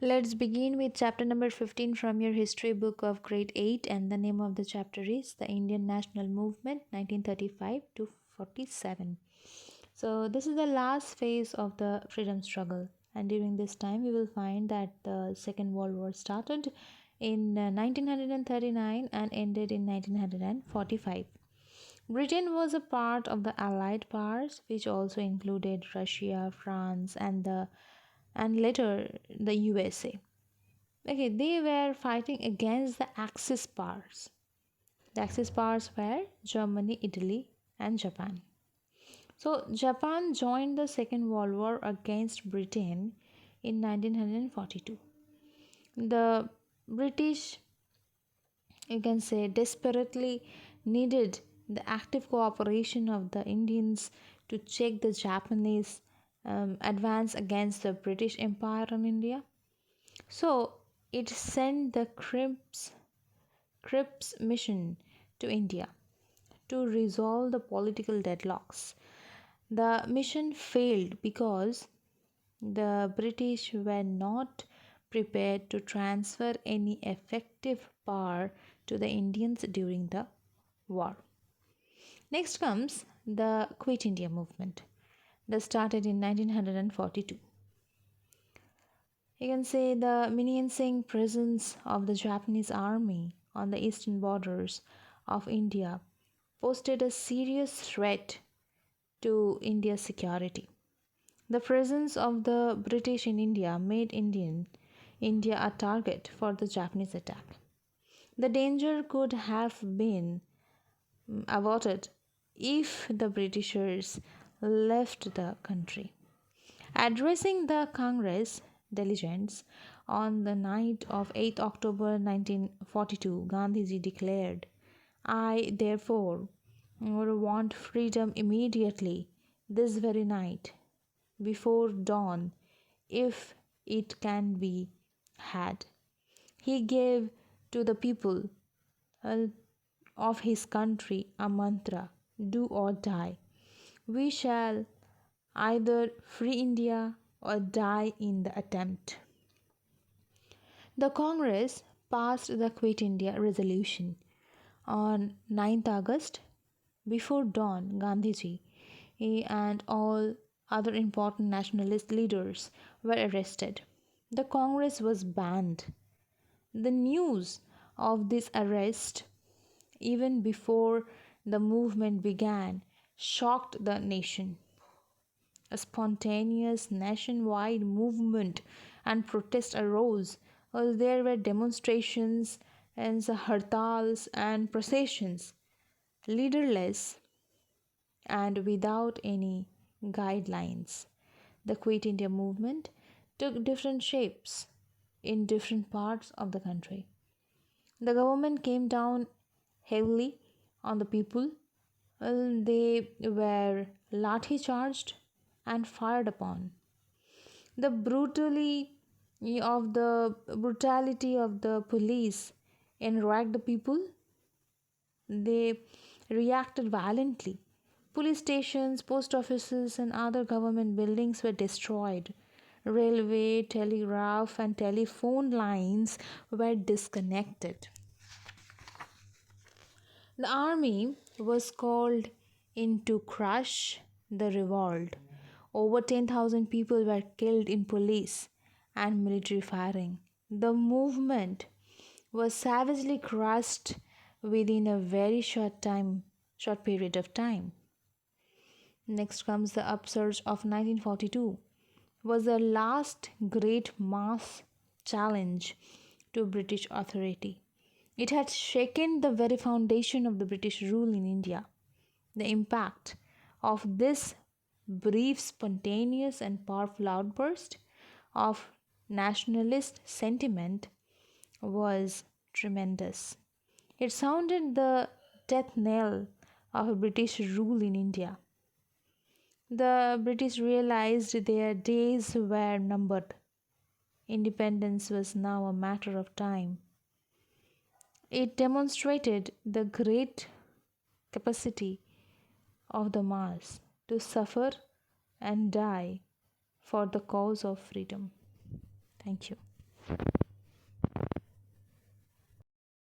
Let's begin with chapter number 15 from your history book of grade 8, and the name of the chapter is The Indian National Movement 1935 to 47. So this is the last phase of the freedom struggle, and during this time we will find that the Second World War started in 1939 and ended in 1945. Britain was a part of the Allied powers, which also included Russia, France, and later the USA. Okay, they were fighting against the Axis powers. The Axis powers were Germany, Italy, and Japan. So Japan joined the Second World War against Britain in 1942. The British, you can say, desperately needed the active cooperation of the Indians to check the Japanese advance against the British Empire in India. So it sent the Cripps mission to India to resolve the political deadlocks. The mission failed because the British were not prepared to transfer any effective power to the Indians during the war. Next comes the Quit India movement that started in 1942. You can say the menacing presence of the Japanese army on the eastern borders of India posed a serious threat to India's security. The presence of the British in India made India a target for the Japanese attack. The danger could have been averted if the Britishers left the country. Addressing the Congress delegates on the night of 8th October 1942, Gandhiji declared, I therefore want freedom immediately, this very night, before dawn, if it can be had. He gave to the people of his country a mantra, do or die. We shall either free India or die in the attempt. The Congress passed the Quit India resolution on 9th August. Before dawn, Gandhiji and all other important nationalist leaders were arrested. The Congress was banned. The news of this arrest, even before the movement began, shocked the nation. A spontaneous nationwide movement and protest arose. There were demonstrations and hartals and processions, leaderless and without any guidelines. The Quit India movement took different shapes in different parts of the country. The government came down heavily on the people. They were lathi charged and fired upon. The brutality of the police enraged the people. They reacted violently. Police stations, post offices, and other government buildings were destroyed. Railway, telegraph, and telephone lines were disconnected. The army was called in to crush the revolt. Over 10,000 people were killed in police and military firing. The movement was savagely crushed within a very short period of time. Next comes the upsurge of 1942, was the last great mass challenge to British authority. It had shaken the very foundation of the British rule in India. The impact of this brief, spontaneous, and powerful outburst of nationalist sentiment was tremendous. It sounded the death knell of British rule in India. The British realized their days were numbered. Independence was now a matter of time. It demonstrated the great capacity of the mass to suffer and die for the cause of freedom. Thank you.